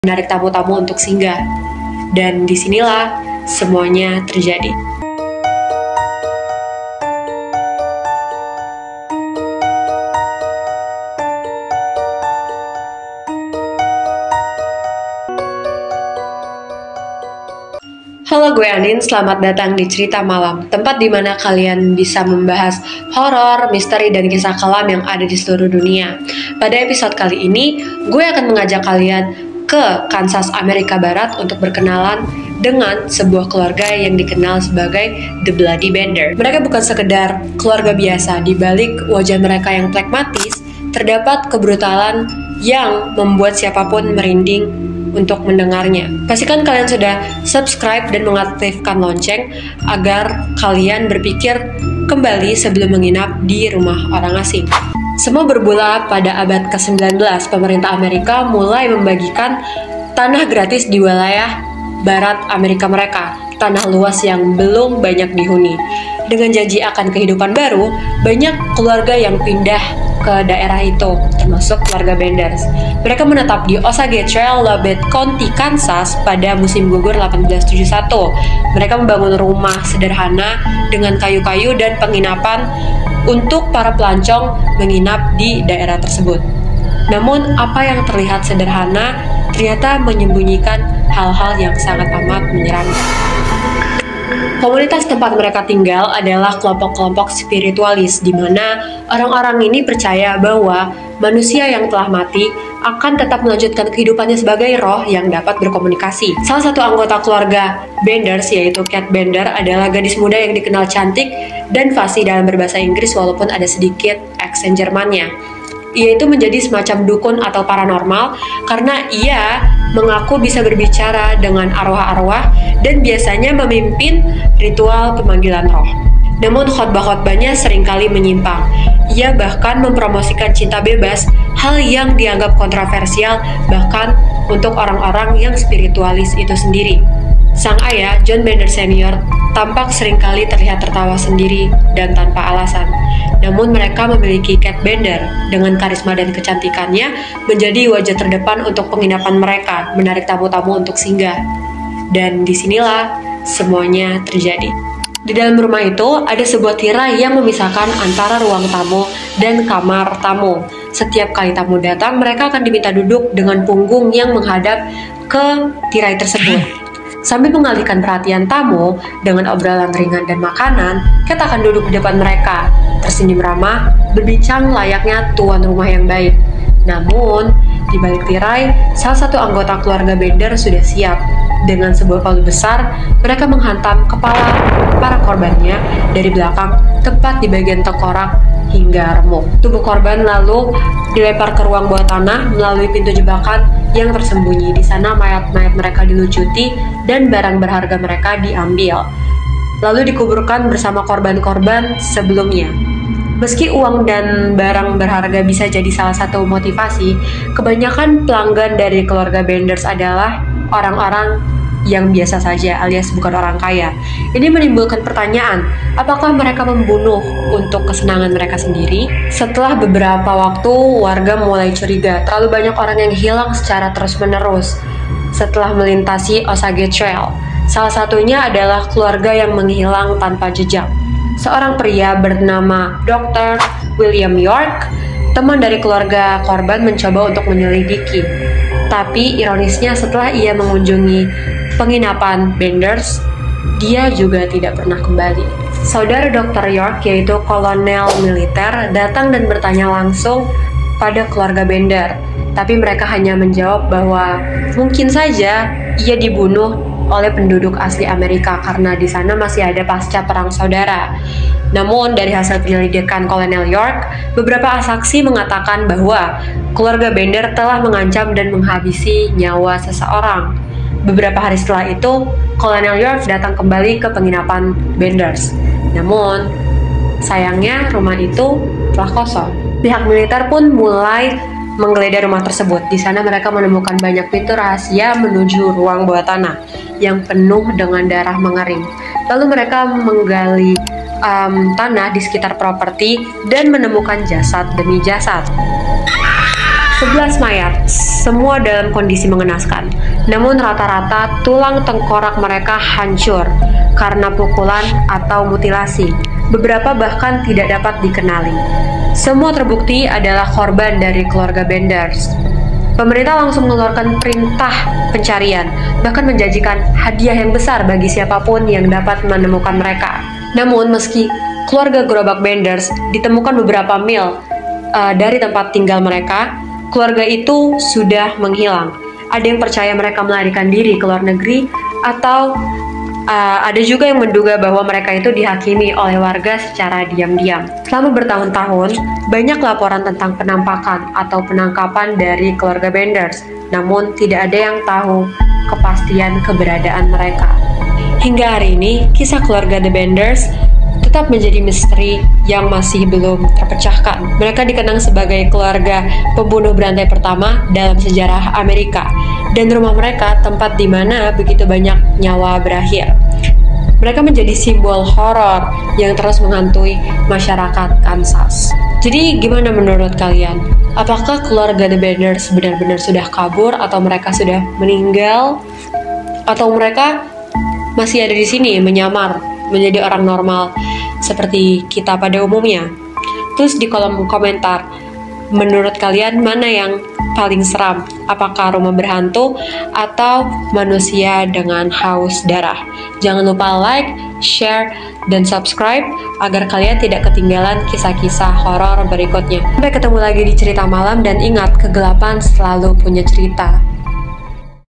menarik tamu-tamu untuk singgah. Dan disinilah semuanya terjadi. Halo, gue Anin, selamat datang di Cerita Malam, tempat di mana kalian bisa membahas horor, misteri, dan kisah kelam yang ada di seluruh dunia. Pada episode kali ini, gue akan mengajak kalian ke Kansas, Amerika Barat untuk berkenalan dengan sebuah keluarga yang dikenal sebagai The Bloody Bender. Mereka bukan sekedar keluarga biasa, di balik wajah mereka yang pragmatis, terdapat kebrutalan yang membuat siapapun merinding untuk mendengarnya. Pastikan kalian sudah subscribe dan mengaktifkan lonceng agar kalian berpikir kembali sebelum menginap di rumah orang asing. Semua bermula pada abad ke-19, pemerintah Amerika mulai membagikan tanah gratis di wilayah barat Amerika mereka, tanah luas yang belum banyak dihuni. Dengan janji akan kehidupan baru, banyak keluarga yang pindah ke daerah itu, termasuk keluarga Benders. Mereka menetap di Osage Trail, Lafayette County, Kansas pada musim gugur 1871. Mereka membangun rumah sederhana dengan kayu-kayu dan penginapan untuk para pelancong menginap di daerah tersebut. Namun, apa yang terlihat sederhana ternyata menyembunyikan hal-hal yang sangat amat menyeramkan. Komunitas tempat mereka tinggal adalah kelompok-kelompok spiritualis, di mana orang-orang ini percaya bahwa manusia yang telah mati akan tetap melanjutkan kehidupannya sebagai roh yang dapat berkomunikasi. Salah satu anggota keluarga Benders, yaitu Cat Bender, adalah gadis muda yang dikenal cantik dan fasih dalam berbahasa Inggris walaupun ada sedikit aksen Jermannya. Ia itu menjadi semacam dukun atau paranormal karena ia mengaku bisa berbicara dengan arwah-arwah dan biasanya memimpin ritual pemanggilan roh. Namun khotbah-khotbahnya seringkali menyimpang. Ia bahkan mempromosikan cinta bebas, hal yang dianggap kontroversial bahkan untuk orang-orang yang spiritualis itu sendiri. Sang ayah, John Bender Senior, tampak seringkali terlihat tertawa sendiri dan tanpa alasan. Namun mereka memiliki Cat Bender dengan karisma dan kecantikannya menjadi wajah terdepan untuk penginapan mereka, menarik tamu-tamu untuk singgah. Dan disinilah semuanya terjadi. Di dalam rumah itu ada sebuah tirai yang memisahkan antara ruang tamu dan kamar tamu. Setiap kali tamu datang, mereka akan diminta duduk dengan punggung yang menghadap ke tirai tersebut. Sambil mengalihkan perhatian tamu dengan obrolan ringan dan makanan, Cat akan duduk di depan mereka, tersenyum ramah, berbincang layaknya tuan rumah yang baik. Namun, di balik tirai, salah satu anggota keluarga Bender sudah siap. Dengan sebuah palu besar, mereka menghantam kepala para korbannya dari belakang, tepat di bagian tengkorak hingga remuk. Tubuh korban lalu dilempar ke ruang bawah tanah melalui pintu jebakan yang tersembunyi. Di sana mayat-mayat mereka dilucuti dan barang berharga mereka diambil, lalu dikuburkan bersama korban-korban sebelumnya. Meski uang dan barang berharga bisa jadi salah satu motivasi, kebanyakan pelanggan dari keluarga Benders adalah orang-orang yang biasa saja alias bukan orang kaya. Ini menimbulkan pertanyaan, apakah mereka membunuh untuk kesenangan mereka sendiri? Setelah beberapa waktu, warga mulai curiga terlalu banyak orang yang hilang secara terus-menerus setelah melintasi Osage Trail. Salah satunya adalah keluarga yang menghilang tanpa jejak. Seorang pria bernama Dr. William York, teman dari keluarga korban, mencoba untuk menyelidiki. Tapi ironisnya setelah ia mengunjungi penginapan Benders, dia juga tidak pernah kembali. Saudara Dr. York, yaitu kolonel militer, datang dan bertanya langsung pada keluarga Bender. Tapi mereka hanya menjawab bahwa mungkin saja ia dibunuh oleh penduduk asli Amerika karena di sana masih ada pasca perang saudara. Namun dari hasil penyelidikan Kolonel York, beberapa saksi mengatakan bahwa keluarga Bender telah mengancam dan menghabisi nyawa seseorang. Beberapa hari setelah itu, Kolonel York datang kembali ke penginapan Benders. Namun, sayangnya rumah itu telah kosong. Pihak militer pun mulai menggeledah rumah tersebut. Di sana mereka menemukan banyak pintu rahasia menuju ruang bawah tanah yang penuh dengan darah mengering. Lalu mereka menggali tanah di sekitar properti dan menemukan jasad demi jasad. 11 mayat, semua dalam kondisi mengenaskan. Namun rata-rata tulang tengkorak mereka hancur karena pukulan atau mutilasi. Beberapa bahkan tidak dapat dikenali. Semua terbukti adalah korban dari keluarga Benders. Pemerintah langsung mengeluarkan perintah pencarian, bahkan menjanjikan hadiah yang besar bagi siapapun yang dapat menemukan mereka. Namun meski keluarga gerobak Benders ditemukan beberapa mil dari tempat tinggal mereka, keluarga itu sudah menghilang. Ada yang percaya mereka melarikan diri ke luar negeri, atau ada juga yang menduga bahwa mereka itu dihakimi oleh warga secara diam-diam. Selama bertahun-tahun, banyak laporan tentang penampakan atau penangkapan dari keluarga Benders, namun tidak ada yang tahu kepastian keberadaan mereka. Hingga hari ini, kisah keluarga The Benders tetap menjadi misteri yang masih belum terpecahkan. Mereka dikenang sebagai keluarga pembunuh berantai pertama dalam sejarah Amerika, dan rumah mereka tempat di mana begitu banyak nyawa berakhir. Mereka menjadi simbol horor yang terus menghantui masyarakat Kansas. Jadi gimana menurut kalian? Apakah keluarga The Benders benar-benar sudah kabur, atau mereka sudah meninggal, atau mereka masih ada di sini menyamar menjadi orang normal seperti kita pada umumnya? Tulis di kolom komentar, menurut kalian mana yang paling seram? Apakah rumah berhantu atau manusia dengan haus darah? Jangan lupa like, share, dan subscribe agar kalian tidak ketinggalan kisah-kisah horor berikutnya. Sampai ketemu lagi di cerita malam, dan ingat, kegelapan selalu punya cerita.